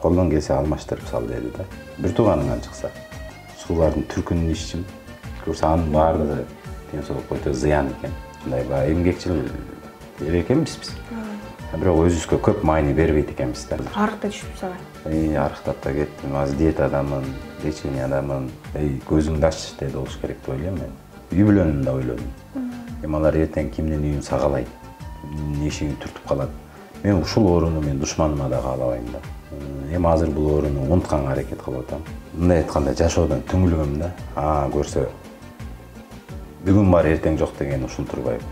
Koldan kelсе алмаштырып сал dedi да. Bir туганыңан чыкса, сулардын түркүнүн иччим. Көрсө анын баардыгы денсаулыкка өтө зыян экен. Мындай баягы эмгекчил эл экенбизбиз. Бирок өзүбүзгө көп маани бербейт экенбиз да. Арыкта түшүп сага. Арыктап да кеттим. Азыр диетадамын, лечениядамын. Көзүңдү ач деди болуш керек деп ойлойм мен. Үй бүлөнүн да ойлодум. Алар эртең кимдин үйүн сагалайт, эшигин түртүп калат. Мен ушул ооруну мен душманыма да каалабайм да. Азыр бул ооруну унутканга аракет кылып атам. Мындай айтканда жашоодон түңүлгөм да. Көрсө бүгүн бар, эртең жок деген ушул турбайбы.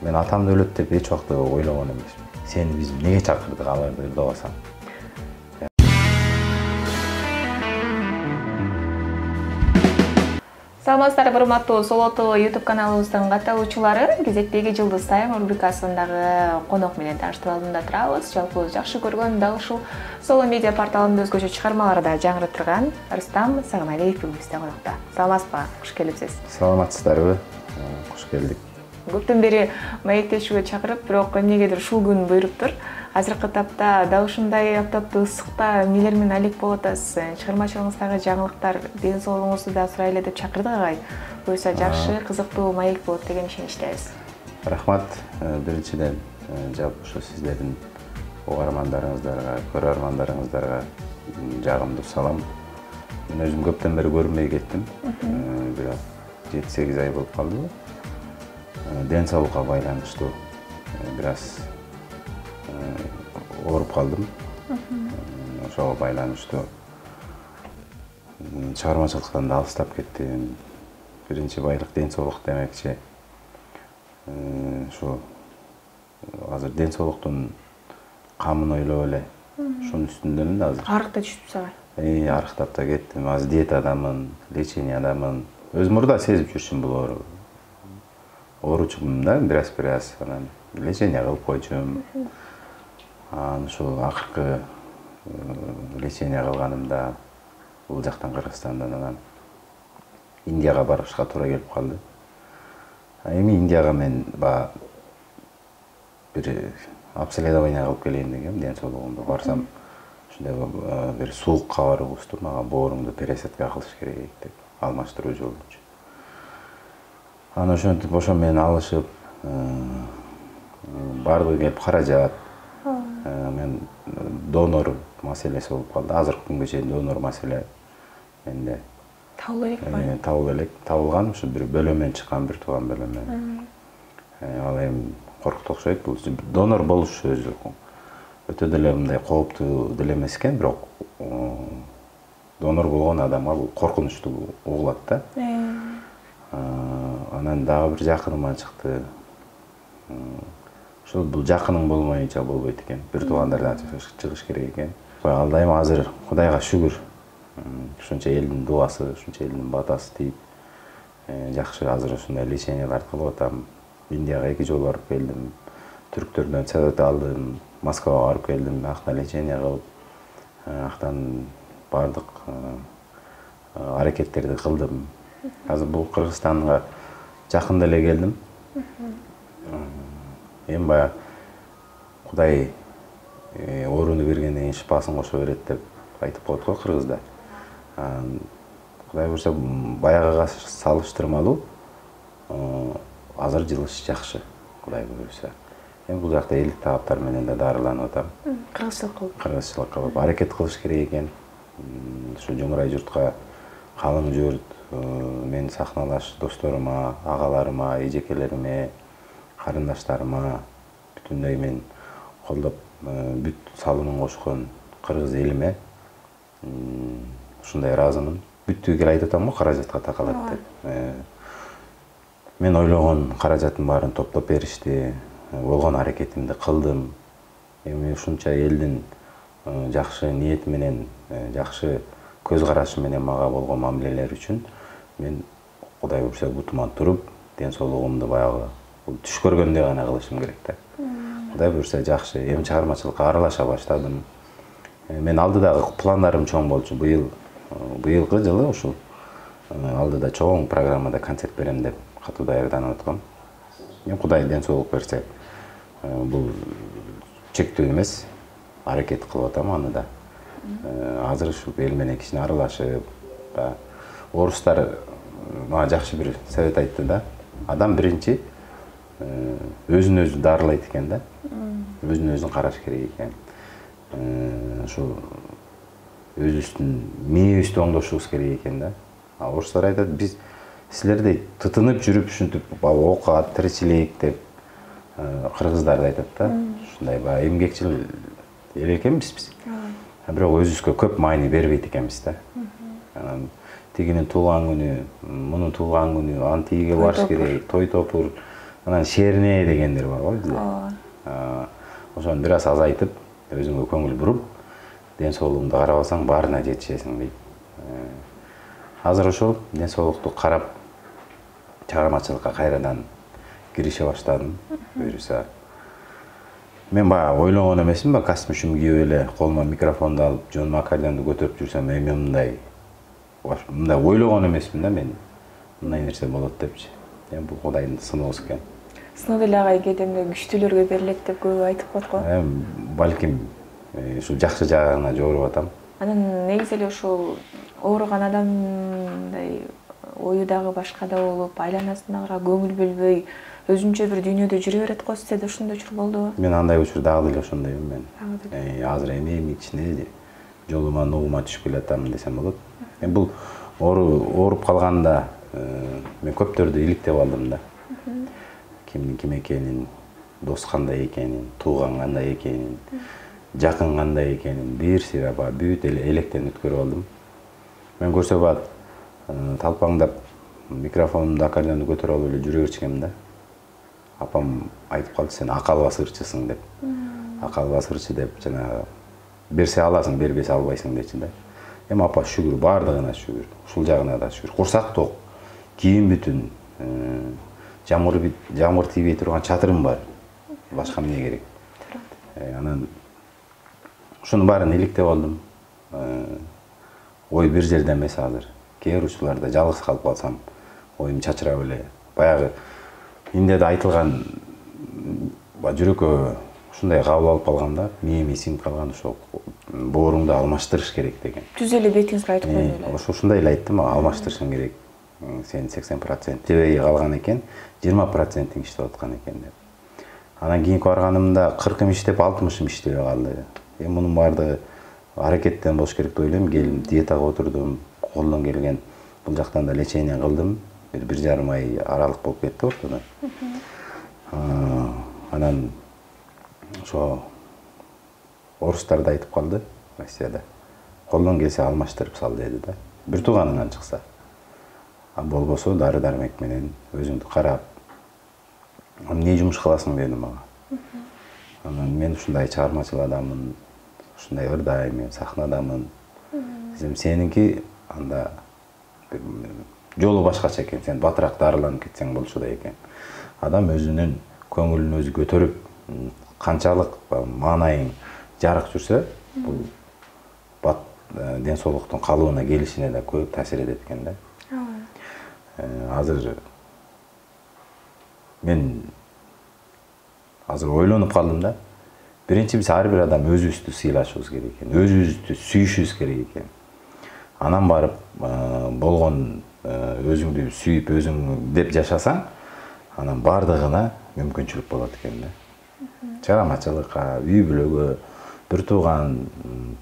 Мен атамды өлөт деп эч убакта ойлогон эмесмин. Сени биз эмнеге чакырдык аларды ырдабасаң? Саламатсыздар, урматтуу Соло ТV YouTube каналыбыздын катталуучулары. Кезектеги Жылдыз сайын рубрикасындагы конок менен тааныштырып алдында турабыз. Жалпы жакшы көргөн дал ушул Соло медиа порталында өзгөчө чыгармаларда жаңыртырган Рустам Сагыналиев бүгүн бизде конокто. Саламатсызбы? Куш келипсиз. Саламатсыздарбы? Куш келдик. Көптөн бери маектешүүгө чакырып, бирок эмнегедир ушул күн буйруптур. Азыркы тапта дал ушундай аптаптуу ысыкта эмнелер менен алек болуп атасыз? Чыгармачылыгыңыздагы жаңылыктар, ден соолугуңузду да сурайлы деп чакырдык агай. Буюрса жакшы, кызыктуу маек болот деген ишеничтебиз. Рахмат. Биринчиден жалпы ушу сиздердин угармандарыңыздарга, көрөрмандарыңыздарга жагымдуу салам. Мен өзүм көптөн бери көрүнбөй кеттим. Бирок 7-8 ай болуп калды. Ден соолукка байланыштуу бир аз ооруп калдым. Ошого байланыштуу чыгармачылыктан да алыстап кеттим. Биринчи байлык ден соолук демекчи. Ушу азыр ден соолуктун камын ойлоп эле ушунун үстүндөмүн да азыр. Арыкта түшүп сага. Арыктап да кеттим. Азыр диетадамын, лечениядамын. Өзүм мурда сезип жүрчүмүн бул оору. Ооручумун да, бир аз анан лечение кылып койчумун. Ушул акыркы лечение кылганымда бул жактан Кыргызстандан анан Индияга барышка туура келип калды. Эми Индияга мен бир обследование кылып келейин дегем, ден соолугумду барсам, ушундай бир суук кабар угуштум, мага бооруңду пересадка кылыш керек деп, алмаштыруу жолу. Аны ошентип ошо менен алышып, бардыгы келип каражат. Мен донор маселеси болуп калды. Азыркы күнгө чейин донор маселе менде табыла элек. Табыла элек. Табылган ушу бир бөлөмөн чыккан, бир тууган бөлөмөн. Ал эми коркуп окшойт. Бул донор болуш өзү өтө деле мындай кооптуу деле эмес экен, бирок донор болгон адамга бул коркунучтуу угулат да. Анан дагы бир жакыныма чыкты. Ошол бул жакының болмойнча болбойт экен. Бир туугандардан чыгыш керек экен. Ал дайым азыр Кудайга шүгүр. Ушунча элдин дуасы, ушунча элдин батасы тийип, жакшы азыр ушундай леченияларды кылып атам. Индияга 2 жолу барып келдим. Түрктөрдөн совет алдым. Москвага барып келдим. Акта лечение кылып, актан бардык аракеттерди кылдым. Азыр бул Кыргызстанга жакында эле келдим. Эми баягы Кудай ооруну бергенден кийин шипасын кошо берет деп айтып коет го кыргызда. Кудай буюрса баягыга салыштырмалуу азыр жылыш жакшы, Кудай буюрса. Эми бул жакта элдик таптар менен да дарыланып атам. Кыргызчылык кылып аракет кылыш керек экен. Ушу жоңурай журтка, калың журт, мен сахналаш досторума, агаларыма, эжекелериме, карындаштарыма, бүтүндөй мен колдоп бүт салымын кошкон кыргыз элиме ушундай ыраазымын. Бүттүгү келе айтып атам го, каражатка такалат деп. Мен ойлогон каражаттын баарын топтоп беришти, болгон аракетимди кылдым. Эми ушунча элдин жакшы ниети менен, жакшы көз карашы менен мага болгон мамилелер үчүн мен Кудай буюрса бутуман туруп, ден соолугумду баягы түш көргөндөй гана кылышым керек да. Кудай буюрса жакшы. Эми чыгармачылыкка аралаша баштадым. Мен алдыдагы пландарым чоң болчу. Быйылкы жылы ушул алдыда чоң программада концерт берем деп катуу даярданып аткам. Эми Кудай ден соолук берсе, бул чектүү эмес. Аракет кылып атам аны да. Азыр ушул эл менен кичине аралашып, орустар мага жакшы бир совет айтты да. Адам биринчи өзүн өзү дарылайт экен да. Өзүн өзүн караш керек экен. Ошо өзүбүздүн мээбизди оңдошубуз керек экен да. Орустар айтат, биз силердей тытынып жүрүп ушинтип окат, тиричилик деп кыргыздарды айтат да. Ушундай эмгекчил эл экенбиз биз. Бирок өзүбүзгө көп маани бербейт экенбиз да. Тигинин туулган күнү, мунун туулган күнү, анан тигиге барыш керек, той топур, анан шерне дегендер бар го бизде. Ошону бир аз азайтып, өзүңө көңүл буруп, ден соолугуңду карабасаң баарына жетишесиң дейт. Азыр ошол ден соолукту карап, чыгармачылыкка кайрадан кирише баштадым. Буюрса, мен баягы ойлогон эмесмин, костюм кийип эле, колума микрофонду алып, жонума аккордеонду көтөрүп жүрсөм, мындай ойлогон эмесмин да мен. Мындай нерсе болот депчи. Бул Кудайдын сыноосу экен. Сыноо деле агай кээде күчтүүлөргө берилет деп көп айтып коет го. Балким ушул жакшы жагына жоруп атам. Анан негизи эле ушул ооруган адамдай ою дагы башка да болуп, айланасындагыга көңүл бөлбөй, өзүнчө бир дүйнөдө жүрө берет го. Сизде ушундай учур болдубу? Мен андай учур дагы деле ошондоймун мен. Азыр эми кичине жолума нугума түшүп келатам десем болот. Бул ооруп калганда мен көптөрдү иликтеп алдым да. Кимдин ким экенин, дос кандай экенин, тууган кандай экенин, жакын кандай экенин бир сыйра бүт электен өткөрүп алдым. Мен көрсө бат талпаңдап микрофонду, аккордеонду көтөрүп алып эле жүрө берчүгем да. Апам айтып калды, сен акалба сырчысың деп. Акалба сырчы деп жана берсе аласың, бербесе албайсың дечи да. Эми апа шүгүр, бардыгына шүгүр, ушул жагына да шүгүр. Курсак ток, кийим бүтүн, жамыр тийбей турган чатырым бар. Башка эмне керек? Анан ушунун баарын иликтеп алдым. Ой бир жерде эмес азыр. Кээ бир учурларда жалгыз калып калсам, оюм чачырап эле. Баягы Индияда айтылган жүрөккө ушундай кабыл алып калган да, мээме сиңип калган, ошо бооруңду алмаштырыш керек деген. Түз эле бетиңизге айтып койду эле. Ушундай эле айттым, алмаштырышың керек. Сен 80% тебеги калган экен, 20%-ing иштеп аткан экен деп. Анан кийинки барганымда 40 иштеп, 60 иштебей калды. Мунун баардыгы аракеттен болуш керек деп ойлойм. Келдим, диетага отурдум, колдон келген бул жактан да лечение кылдым. 1,5 ай аралык болуп кетти ортодо. Анан ошо орустар да айтып калды, Россияда. Колдон келсе алмаштырып сал деди да. Бир тууганынан чыкса. Болбосо дары дармек менен өзүңдү карап, эмне жумуш кыласың деди мага. Анан мен ушундай чыгармачыл адаммын, ушундай ырдайм, сахнадамын. Десем, сенинки анда жолу башкача экен, сен батыраак дарыланып кетсең болчу да экен. Адам өзүнүн көңүлүн өзү көтөрүп, канчалык маанайың жарык жүрсө, бул ден соолуктун калыбына келишине да көп таасир этет экен да. Азыр мен ойлонуп калдым да. Биринчи биз ар бир адам өзүбүздү сыйлашыбыз керек экен, өзүбүздү сүйүшүбүз керек экен. Анан барып болгон өзүңдү сүйүп, өзүң деп жашасаң, анан бардыгына мүмкүнчүлүк болот экен да. Чыгармачылыкка, үй бүлөгө, бир тууган,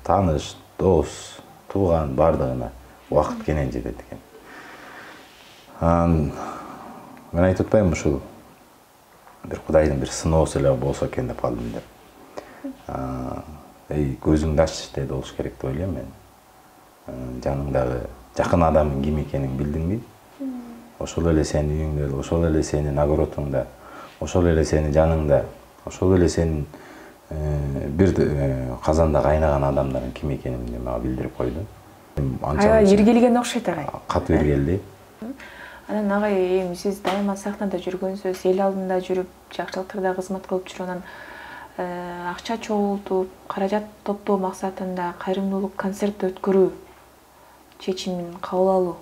тааныш, дос, тууган бардыгына убакыт кенен жетет экен. Мен айтып атпаймынбы, ушул бир Кудайдын бир сыноосу эле болсо экен деп калдым деп. Көзүңдү ач деди болуш керек деп ойлойм мен. Жаныңдагы жакын адамың ким экенин билдиңби? Ошол эле сенин үйүңдө, ошол эле сенин огородуңда, ошол эле сенин жаныңда, ошол эле сенин бир казанда кайнаган адамдардын ким экенин мага билдирип койду. Аябай иргилген окшойт агай. Катуу иргелди. Анан агай, эми сиз дайыма сахнада жүргөнсүз, эл алдында жүрүп, жакшылыктарда кызмат кылып жүрүп, анан акча чогултуп, каражат топтоо максатында кайрымдуулук концерт өткөрүү чечимин кабыл алуу.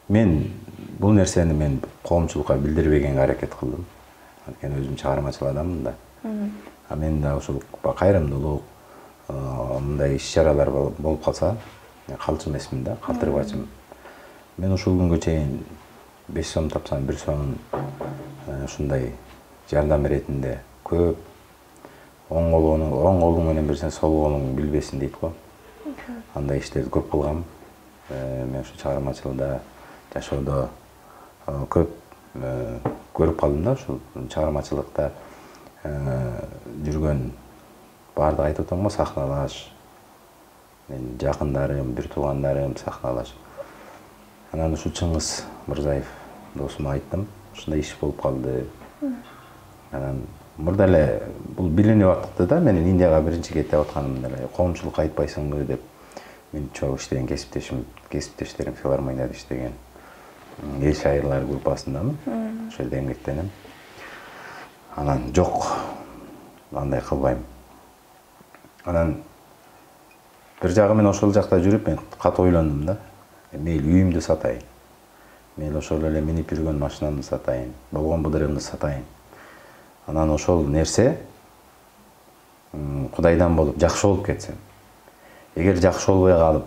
Мен бул нерсени мен коомчулукка билдирбегенге аракет кылдым. Анткени өзүм чыгармачыл адаммын да. Мен да ошол кайрымдуулук, мындай иш-чаралар болуп калса, калчу эмесмин да, калтырбачымын. Мен ушул күнгө чейин 5 сом тапсам 1 сомун ушундай жардам иретинде көп оң колуң менен берсең сол колуң билбесин дейт го. Андай иштерди көп кылгам. Мен ушу чыгармачылыкта жашоодо көп көрүп калдым да, ушул чыгармачылыкта жүргөн баардык айтып атам го, сахналаш. Мен жакындарым, бир туугандарым сахналаш. Анан ушу Чыңгыз Мырзаев досума айттым, ушундай иш болуп калды. Анан мурда эле бул билинип аттыкты да, менин Индияга биринчи кетип атканымда эле коомчулукка айтпайсыңбы деп. Мен чогуу иштеген кесиптештерим филармонияда иштеген эл шайырлар группасындамын. Ошол жерде эмгектенем. Анан жок, андай кылбайм. Анан бир жагы мен ошол жакта жүрүп мен катуу ойлондум да. Мейли үйүмдү сатайын. Мейли ошол эле минип жүргөн машинамды сатайын, болгон быдырымды сатайын. Анан ошол нерсе Кудайдан болуп жакшы болуп кетсем. Эгер жакшы болбой калып,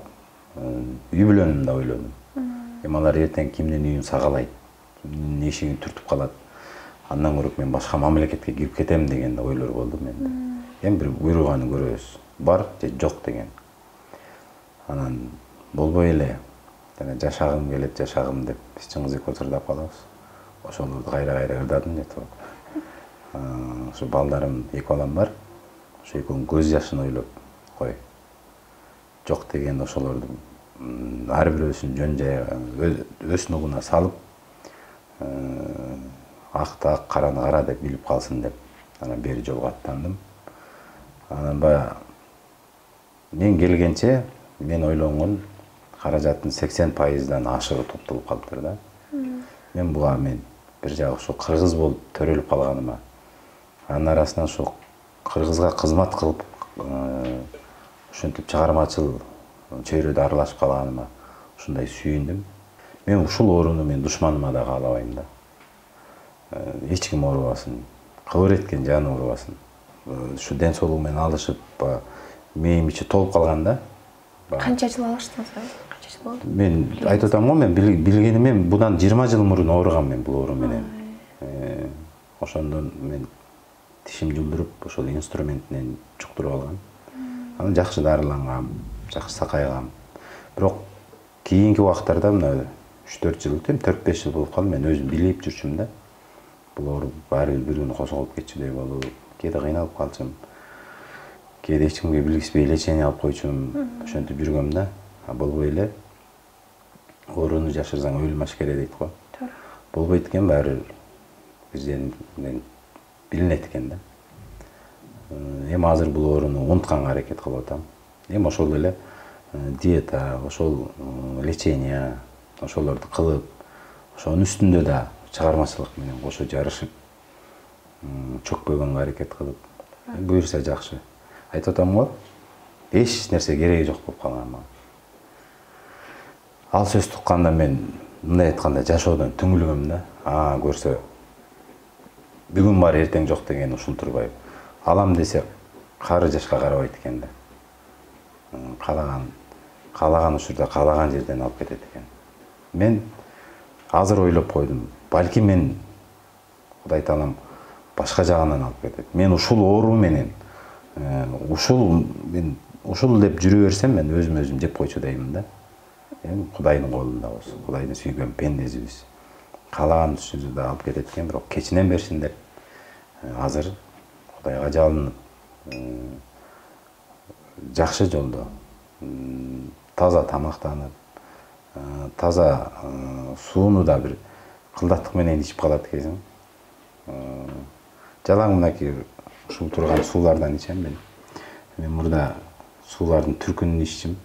үй бүлөнүмдү да ойлодум. Алар эртең кимдин үйүн сагалайт, кимдин эшигин түртүп калат. Андан көрөп мен башка мамлекетке кирип кетем деген ойлор болду менде. Эми бир буйруганы көрөбүз. Бар же жок деген. Анан болбой эле жашагым келет, жашагым деп биз Чыңгыз эки отурдап калабыз. Ошолорду кайра ырдадым деп. Ошо балдарым, 2 балам бар. Ошо экөөнүн көз жашын ойлоп кой. Жок деген ошолорду ар бирөөсүн жөн жайга өз нугуна салып, акты ак, караны кара деп билип калсын деп. Анан бери жолго аттандым. Анан мен келгенче мен ойлонгон каражаттын 80%дан ашыгы топтолуп калыптыр да. Мен буга бир жагы ушу кыргыз болуп төрөлүп калганыма, анын арасынан ушу кыргызга кызмат кылып, ушинтип чыгармачыл чөйрөдө аралашып калганыма ушундай сүйүндүм. Мен ушул ооруну мен душманыма да каалабайм да. Эч ким оорубасын, кыбыр эткен жан оорубасын. Ушу ден соолугу менен алышып, мээм ичи толуп калган да. Канча жыл алыштыңыз? Канча жыл болду? Мен айтып атам го, мен билгенимен будан 20 жыл мурун ооругам мен бул оору менен. Ошондон мен тишим жулдуруп, ошол инструментинен чуктуруп алгам. Анан жакшы дарылангам, жакшы сакайгам. Бирок кийинки убактарда мына 3-4 жыл, 4-5 жыл болуп калды, мен өзүм билип жүрчүм да. Бул оору баары бир күнү козголуп кетчүдөй болуп, кээде кыйналып калчумун. Кээде эч кимге билгизбей лечение алып койчумун, ошентип жүргөм да. Болбой эле ооруну жашырсаң өлүм ашкере дейт го. Болбойт экен, баары бизден билинет экен да. Эми азыр бул ооруну унутканга аракет кылып атам. Эми ошол эле диета, ошол лечение, ошолорду кылып, ошонун үстүндө да чыгармачылык менен кошо жарышып, чөкпөгөнгө аракет кылып, буюрса жакшы. Айтып атам го, эч нерсе кереги жок болуп калган мага. Ал сөз тукканда мен мындай айтканда жашоодон түңүлгөм да. Көрсө бүгүн бар, эртең жок деген ушул турбайбы. Алам десе кары жашка карабайт экен да. Каалаган учурда каалаган жерден алып кетет экен. Мен азыр ойлоп койдум. Балки мен Кудай таалам башка жагынан алып кетет. Мен ушул оору менен ушул деп жүрө берсем, мен өзүм жеп койчу деймин да. Эми Кудайдын колундабыз. Кудайдын сүйгөн пендесибиз. Каалаган учурда алып кетет экен, бирок кечинен берсин деп азыр Кудайга жалынып, жакшы жолдо, таза тамактанып, таза сууну да бир кылдаттык менен ичип калат экенсиң. Жалаң мынакей ушул турган суулардан ичем мен. Мен мурда суулардын түркүнүн иччим.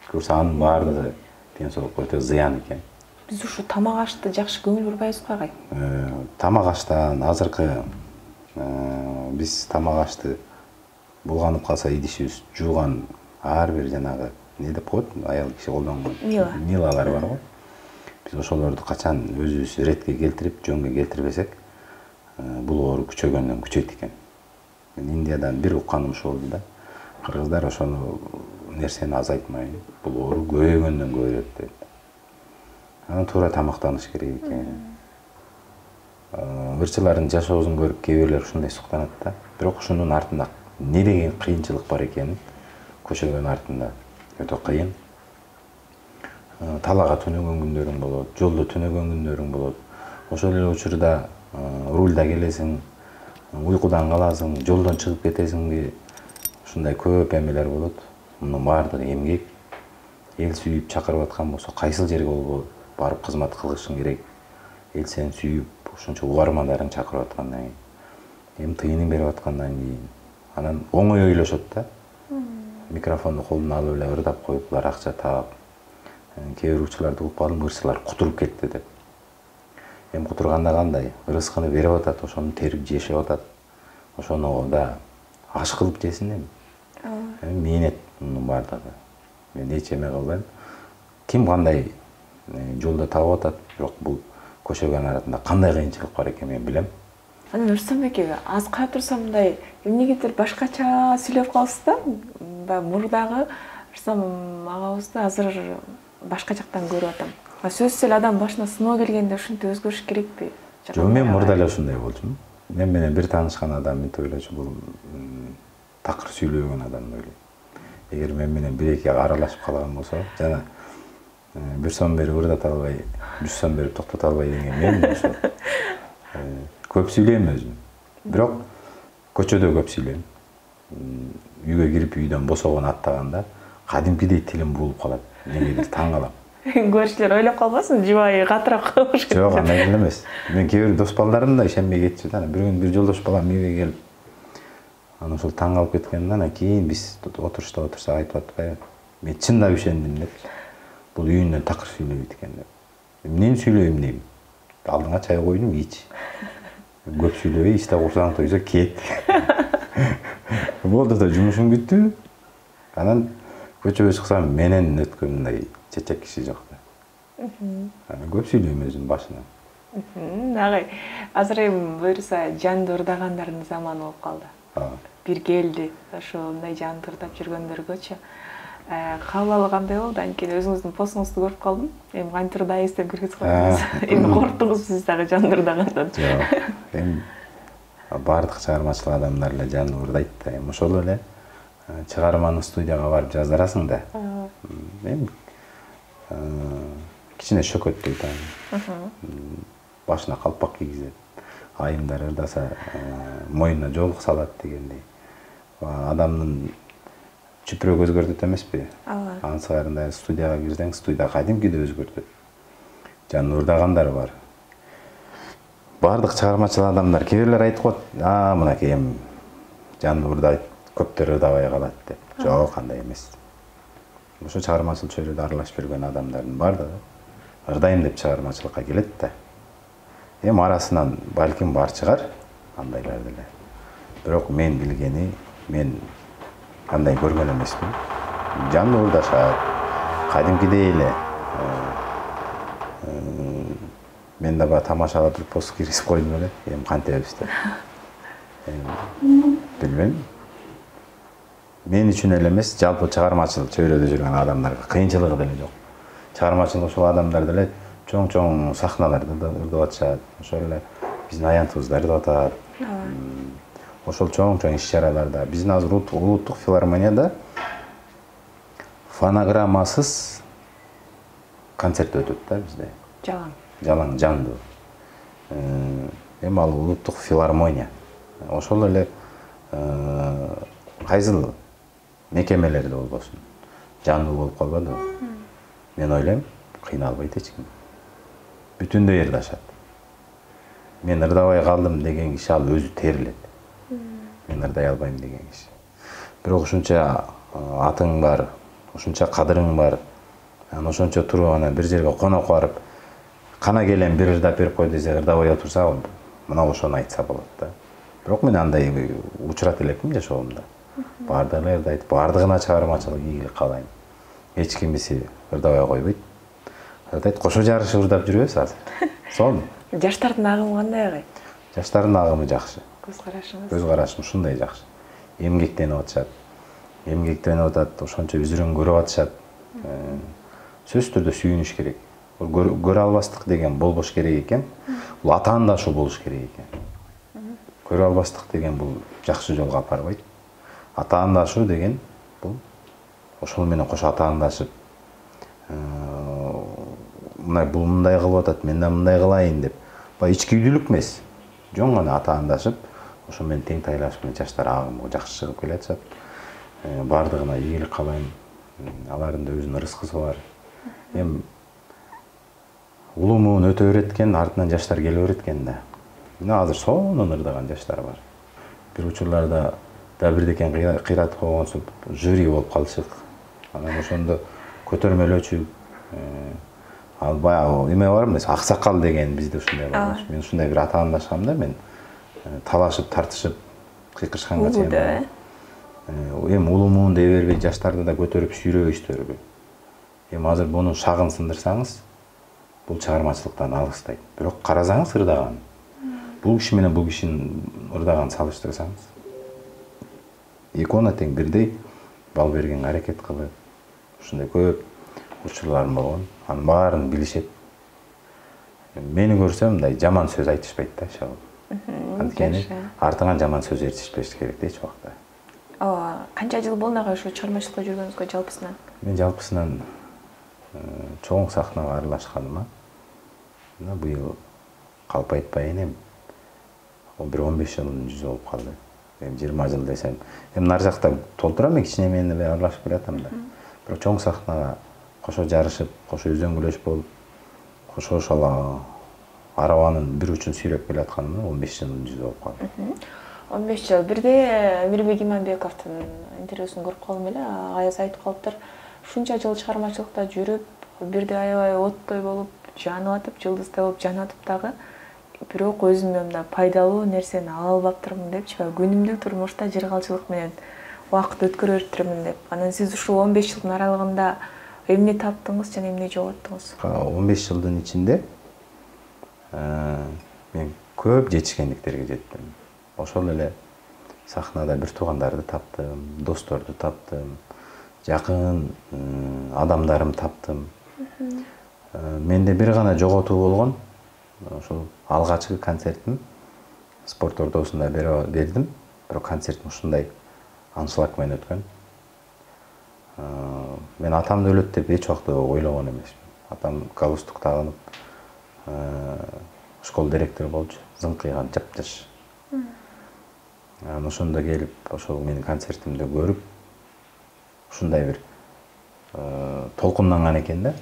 Көрсө анын баардыгы ден соолукка өтө зыян экен. Биз ушу тамак ашты жакшы көңүл бурбайбызбы агай? Тамак аштан азыркы биз тамак ашты булганып калса идишибиз жууган ар бир жанагы не деп коет, аял киши колдонгон милалар бар го. Биз ошолорду качан өзүбүз ретке келтирип, жөнгө келтирбесек, бул оору күчөгөндөн күчөйт экен. Мен Индиядан бир укканым ушул болду да. кыргыздар ошону нерсени азайтмай, бул оору көбөйгөндөн көбөйөт дейт. Анан туура тамактаныш керек экен. Ырчылардын жашоосун көрүп кээ бирлер ушундай суктанат да. Бирок ушунун артында не деген кыйынчылык бар экенин көчөгөнүн артында өтө кыйын. Талага түнөгөн күндөрүң болот, жолдо түнөгөн күндөрүң болот. Ошол эле учурда рульда келесиң, уйкудан каласың, жолдон чыгып кетесиңби, ушундай көп эмелер болот. Мунун баардыгы эмгек. Эл сүйүп чакырып аткан болсо, кайсыл жерге болбо барып кызмат кылышың керек. Эл сени сүйүп, ушунча угармандарың чакырып аткандан кийин, эми тыйынын берип аткандан кийин, анан оңой ойлошот да. Микрофонду колуна алып эле ырдап коюп, булар акча таап, кээ бир учурларды угуп калдым, ырчылар кутуруп кетти деп. Эми кутурганда кандай? Рызкыны берип атат, ошону терип жешип атат. Ошону да аш кылып жесин эми. Эми мээнет мунун баардыгы. Мен эч эме кылбайм. Ким кандай жолдо таап атат, бирок бул көчөгөнүн арасында кандай кыйынчылык бар экенин мен билем. Анан Рустамбек эге, аз карап турсам мындай эмнегедир башкача сүйлөп калсыз да? Баягы мурдагы Рустам агабызды азыр башка жактан көрүп атам. Сөзсүз эле адам башына сыноо келгенде ушинтип өзгөрүш керекпи? Жок, мен мурда эле ушундай болчумун. Мен менен бир таанышкан адам мынтип ойлочу, бул такыр сүйлөгөн адам ойлойм. Эгер мен менен бир-эки аралашып калган болсо, жана 1 сом берип ырдата албай, 100 сом берип токтото албай деген мен ошо. Көп сүйлөйм өзүм. Бирок көчөдө көп сүйлөйм. Үйгө кирип үйдөн босогон аттаганда кадимкидей тилим булуп калат. Эмнегедир таң калам. Көрүүчүлөр ойлоп калбасын, жубайы катырап калыш керек. Жок, андай эле эмес. Мен кээ бир дос балдарым да ишенбей кетчү да. Бир күн бир жолдош балам үйгө келип, анан ошол таң калып кеткенден анан кийин биз отурушта айтып атпайбы. Мен чындап ишендим деп. Бул үйүндөн такыр сүйлөйт экен деп. Эмнени сүйлөйм дейм. Алдыңа чай койдум, ич. Көп сүйлөбөй, ичте курсаң тойсо кет. Болду да жумушум бүттү. Анан көчөгө чыксам менен өткөн мындай чечек киши жок да. Анан көп сүйлөйм өзүм башынан. Агай, азыр эми буюрса жанды ырдагандардын заманы болуп калды. Бир келди, ошо мындай жанды ырдап жүргөндөргөчү. Кабыл алуу кандай болду? Анткени өзүңүздүн постуңузду көрүп калдым. Эми кантип ырдайбыз деп киргизип койдуңуз. Эми корктуңуз сиз дагы жанды ырдагандан. Жок. Эми баардык чыгармачыл адамдар эле жанды ырдайт да. Эми ошол эле чыгарманы студияга барып жаздырасың да. Эми кичине шөкөттөйт аны. Башына калпак кийгизет. Айымдар ырдаса моюнуна жоолук салат дегендей. Адамдын чүпүрөк өзгөртөт эмеспи? Анын сыйгарында студияга кирсең, студия кадимкидей өзгөртөт. Жанды ырдагандар бар. Баардык чыгармачыл адамдар кээ бирлер айтып коет, мынакей эми жанды ырдайт, көптөр ырдабай калат деп. Жок, андай эмес. Ошо чыгармачыл чөйрөдө аралашып жүргөн адамдардын баардыгы ырдайм деп чыгармачылыкка келет да. Эми арасынан балким бар чыгар, андайлар деле. Бирок мен билгени, мен кандай көргөн эмесмин. Жанды ырдашат, кадимкидей эле. Мен да тамашага туруп пост киргизип койдум эле. Эми кантебиз деп. Билбейм. Мен үчүн эле эмес, жалпы чыгармачыл чөйрөдө жүргөн адамдарга кыйынчылыгы деле жок. Чыгармачыл ошол адамдар деле чоң-чоң сахналарда ырдап атышат. Ошол эле биздин аянтыбызда ырдап атат. Ошол чоң-чоң иш-чараларда. Биздин азыр улуттук филармонияда фонограммасыз концерт өтөт да бизде. Жалаң жанды. Эми ал улуттук филармония. Ошол эле кайсыл мекемелерде болбосун. Жанды болуп калбадыбы? Мен ойлойм, кыйналбайт эч ким. Бүтүндөй ырдашат. Мен ырдабай калдым деген киши ал өзү терилет. Мен ырдай албайм деген киши. Бирок ушунча атың бар, ушунча кадырың бар. Анан ошончо туруп анан бир жерге конок барып, кана келем бир ырдап берип кой десе, ырдабай отурса, мына ошону айтса болот да. Бирок мен андай учурат элекмин жашоомдо. Баардыгы ырдайт, баардыгына чыгармачылык ийгилик каалайм. Эч кимиси ырдабай койбойт. Ырдайт, кошо жарышып ырдап жүрөбүз азыр. Сол. Жаштардын агымы кандай агай? Жаштардын агымы жакшы. Көз карашыңыз? Көз карашым ушундай жакшы. Эмгектенип атышат. эмгектенип атат, ошончо үзүрүн көрүп атышат. Сөзсүз түрдө сүйүнүш керек. Көрө албастык деген болбош керек экен. Бул атаандашуу болуш керек экен. Көрө албастык деген бул жакшы жолго апарбайт. Атаандашуу деген бул ошол менен кошо атаандашып, бул мындай кылып атат, мен да мындай кылайын деп, баягы ичкүйдүүлүк эмес. Жөн гана атаандашып, ошо менен тең тайлашып жаштар агымы жакшы чыгып келатышат. Бардыгына ийгилик каалайм. Алардын да өзүнүн ырыскысы бар. Эми улумун өтө берет экен, артынан жаштар келе берет экен да. Мына азыр сонун ырдаган жаштар бар. Бир учурларда да бирдекен кыйратып койгонсуп, жюри болуп калышык. Анан ошондо көтөрмөлөөчү ал баягы эме бар эмес, аксакал деген бизде ушундай бар. Мен ушундай бир атаандашкам да, мен талашып, тартышып, кыйкырышканга чейин. Эми улумун дей бербей, жаштарды да көтөрүп сүйрөбөйсүздөрбү. Эми азыр буну шагын сындырсаңыз, бул чыгармачылыктан алыстайт. Бирок карасаңыз ырдаган. Бул киши менен бул кишинин ырдаган салыштырсаңыз, экөөнө тең бирдей бал бергенге аракет кылып, ушундай көп учурларым болгон. Анын баарын билишет. Мени көрсө мындай жаман сөз айтышпайт да, ошол. Анткени артыңан жаман сөз ээрчишпеш керек да эч убакта. Канча жыл болду ага ушу чыгармачылыкта жүргөнүзгө жалпысынан? Мен жалпысынан чоң сахнага аралашканыма мына быйыл калп айтпай энем бир 15 жылдын жүзү болуп калды. Эми 20 жыл десем, эми нар жакта толтурам, кичине мен аралашып келатам да. Бирок чоң сахнага кошо жарышып, кошо үзөңгүлөш болуп, кошо ошол арабанын бир учун сүйрөп келатканыма 15 жылдын жүзү болуп калды. 15 жыл. Бирде Мирбек Иманбековдун интервьюсун көрүп калдым эле. Аяз айтып калыптыр. Ушунча жыл чыгармачылыкта жүрүп, бирде аябай оттой болуп, жанып атып, жылдыздай болуп жанып атып дагы, бирок өзүмө мындай пайдалуу нерсени ала албаптырмын депчи, күнүмдүк турмушта жыргалчылык менен убакыт өткөрө бериптирмин деп. Анан сиз ушул 15 жылдын аралыгында эмне таптыңыз жана эмне жоготтуңуз? 15 жылдын ичинде мен көп жетишкендиктерге жеттим. Ошол эле сахнада бир туугандарды таптым, досторду таптым, жакын адамдарым таптым. Менде бир гана жоготуу болгон. Ошол алгачкы концертим спорт ортосунда бердим. Бирок концертим ушундай аншлаг менен өткөн. Мен атамды өлөт деп эч убакта ойлогон эмесмин. Атам галстук тагынып, школ директору болчу, зыңкыйган жап-жаш. Ошондо келип, ошол менин концертимди көрүп, ушундай бир толкунданган экен да.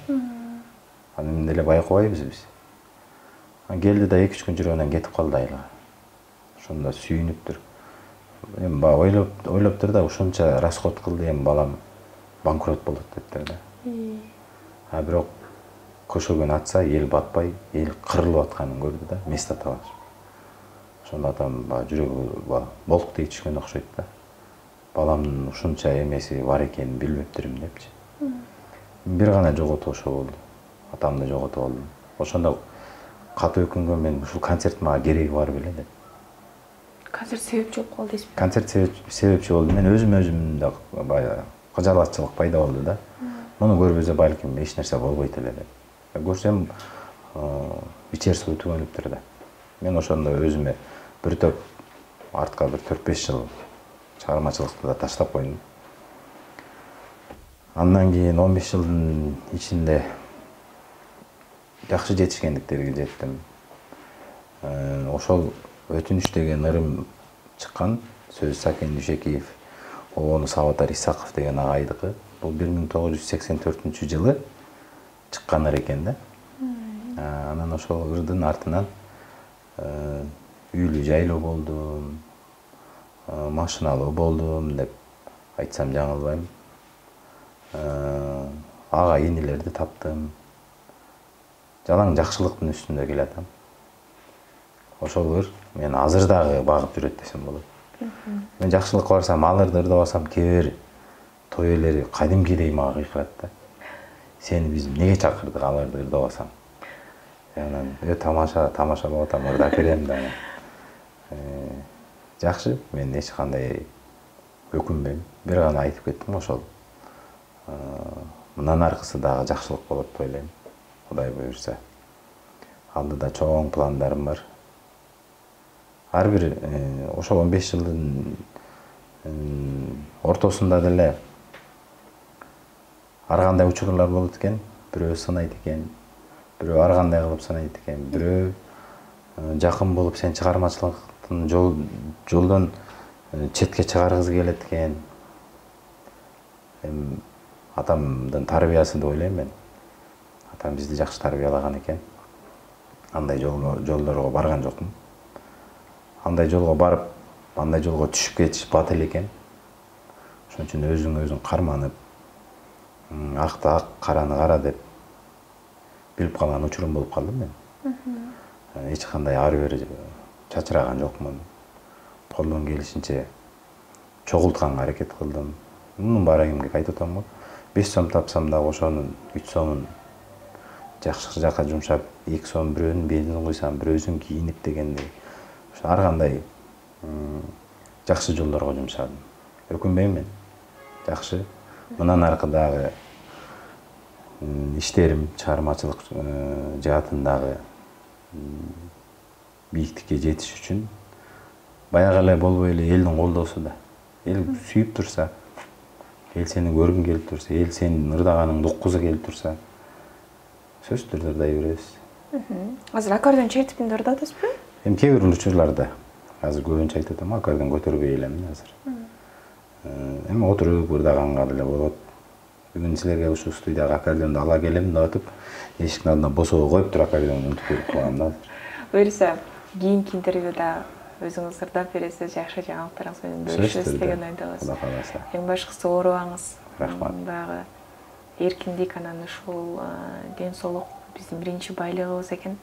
Анан деле байкабайбыз биз. Келди да 2-3 күн жүрүп анан кетип калды айла. Ошондо сүйүнүптүр. Эми баягы ойлоптур да, ушунча расход кылды, эми балам банкрот болот дептир да. Бирок көшөгөн атса, эл батпай, эл кырылып атканын көрдү да, место талашып. Ошондо атам жүрөгү болук тиги түшкөн окшойт да. Баламдын ушунча эмеси бар экенин билбептирмин депчи. Бир гана жоготуу ошо болду. Атамды жоготуп алдым. Ошондо катуу өкүнгөн, мен ушул концерт мага кереги бар беле деп. Концерт себепчи болуп калды дейсизби? Концерт себепчи болду. Мен өзүмдө баягы кыжалатчылык пайда болду да. Муну көрбөсө балким эч нерсе болбойт эле деп. Көрсөм вечерство түгөнүптүр да. Мен ошондо өзүмө бир топ артка бир 4-5 жыл чыгармачылыкты да таштап койдум. Андан кийин 15 жылдын ичинде жакшы жетишкендиктерге жеттим. Ошол өтүнүч деген ырым чыккан, сөз Сакен Дүйшекиев, обону Сабатар Исаков деген агайдыкы. Бул 1984-жылы чыккан ыр экен да. Анан ошол ырдын артынан үйлүү жайлуу болдум, машиналуу болдум деп айтсам жаңылбайм. Ага инилерди таптым. Жалаң жакшылыктын үстүндө келатам. Ошол ыр мен азыр дагы багып жүрөт десем болот. Мен жакшылыкка барсам, ал ырды ырдабасам, кээ бир той ээлери кадимкидей мага кыйкырат да. Сени биз эмнеге чакырдык ал ырды ырдабасаң? Анан тамашалап атам, ырдап берем да. Жакшы, мен эч кандай өкүнбөйм. Бир гана айтып кеттим ошол. Мындан аркысы дагы жакшылык болот деп ойлойм. Кудай буйрса. Алдыда чоң пландарым бар. Ар бир ошол 15 жылдын ортосунда деле ар кандай учурлар болот экен. Бирөө сынайт экен, бирөө ар кандай кылып сынайт экен, бирөө жакын болуп сен чыгармачылыктын жолдон четке чыгаргысы келет экен. Атамдын тарбиясы деп ойлойм мен. Атам бизди жакшы тарбиялаган экен. Андай жолдорго барган жокмун. Андай жолго барып, андай жолго түшүп кетиш батыл экен. Ошон үчүн өзүң карманып, акты ак, караны кара деп билип калган учурум болуп калдым мен. Эч кандай ары бери чачыраган жокмун. Колдон келишинче чогултканга аракет кылдым. Мунун баары эмгек айтып атам го. 5 сом тапсам да ошонун 3 сомун жакшы жака жумшап, 2 сом бирөөнүн бензин куйсам, бирөөсүн кийинип дегендей. Ошо ар кандай жакшы жолдорго жумшадым. Өкүнбөйм мен. Жакшы. Мындан аркы дагы иштерим, чыгармачылык жаатындагы бийиктикке жетиш үчүн баягы эле болбой эле элдин колдоосу да. Эл сүйүп турса, эл сени көргүн келип турса, эл сенин ырдаганыңды уккузу келип турса, сөзсүз түрдө ырдай беребиз. Азыр аккордеон чертипинде ырдап атасызбы? Кээ бир учурларда азыр көбүнчө айтып атам, аккордеон көтөрбөй элем азыр. Эми отуруп ырдаганга деле болот. Бүгүн силерге ушул студияга аккордеонду ала келем деп атып, эшиктин алдына босоо коюп туруп аккордеонду унутуп келип калгам да. Буюрса, кийинки интервьюда өзүңүз ырдап бересиз, жакшы жаңылыктарыңыз менен бөлүшөсүз деген ойдобуз. Кудай кааласа. Эң башкысы оорубаңыз. Рахмат. Дагы эркиндик, анан ушул ден соолук биздин биринчи байлыгыбыз экен.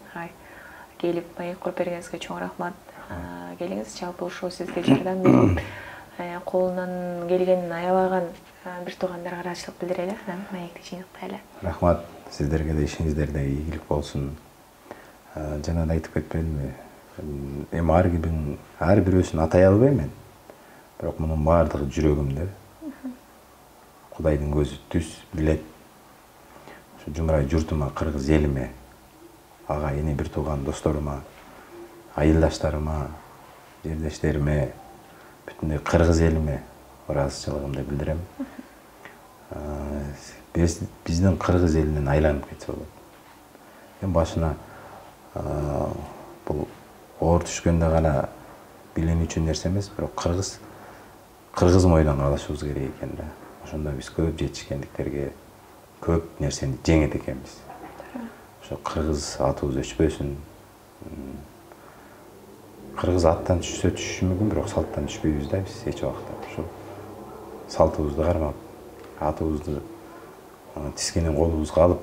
Келип маек куруп бергениңизге чоң рахмат. Келиңиз, жалпы ушул сизге жардам берип, колунан келгенин аябаган бир туугандарга ыраазычылык билдирели, анан маекти жыйынтайлы. Рахмат. Сиздерге де ишиңиздерде ийгилик болсун. Жана да айтып кетпедимби? Эми ар бирөөсүн атай албайм мен. Бирок мунун баардыгы жүрөгүмдө. Кудайдын көзү түз билет. Ошо жумурай журтума, кыргыз элиме, ага эне бир тууган досторума, айылдаштарыма, жердештериме, бүтүндөй кыргыз элиме ыраазычылыгымды билдирем. Биздин кыргыз элинен айланып кетсе болот. Эми башына бул оор түшкөндө гана биленүүчү нерсе эмес, бирок кыргыз мойнунан калышыбыз керек экен да. Ошондо биз көп жетишкендиктерге көп нерсени жеңет экенбиз. Ошо кыргыз атыбыз өчпөсүн. Кыргыз аттан түшсө түшүшү мүмкүн, бирок салттан түшпөйбүз да биз эч убакта. Ошо салтыбызды кармап, атыбызды тискенин колубузга алып,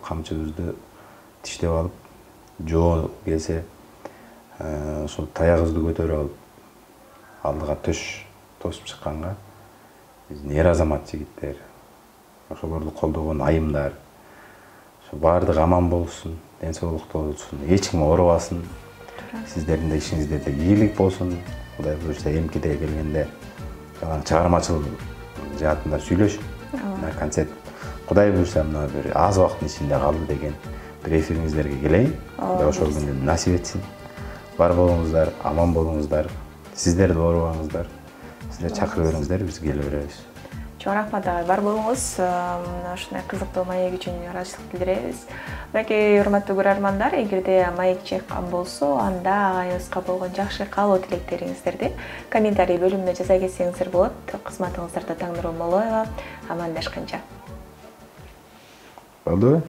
камчыбызды тиштеп алып, жоо келсе, ошол таягыбызды көтөрүп алып, алдыга тосуп чыкканга биздин эр азамат жигиттер, ошолорду колдогон айымдар, ошо баардыгы аман болсун, ден соолукта болсун, эч ким оорубасын, сиздердин да ишиңиздерде ийгилик болсун. Кудай буюрса эмкиде келгенде чыгармачылык жаатында сүйлөшүп, концерт Кудай буюрса мына бир аз убакыттын ичинде калды деген бир эфириңиздерге келейин. Ошол күндү насип этсин. Бар болуңуздар, аман болуңуздар, сиздер да оорубаңыздар. Сиздер чакырып бериңиздер, биз келе беребиз. Чоң рахмат агай, бар болуңуз. Ушундай кызыктуу маек үчүн ыраазычылык билдиребиз. Мынакей урматтуу көрөрмандар, эгерде маек чыккан болсо, анда агайыбызга болгон жакшы каалоо тилектериңиздерди комментарий бөлүмүнө жаза кетсеңиздер болот. Кызматыңыздарда Таңнурул Молоева, амандашканча. Болду?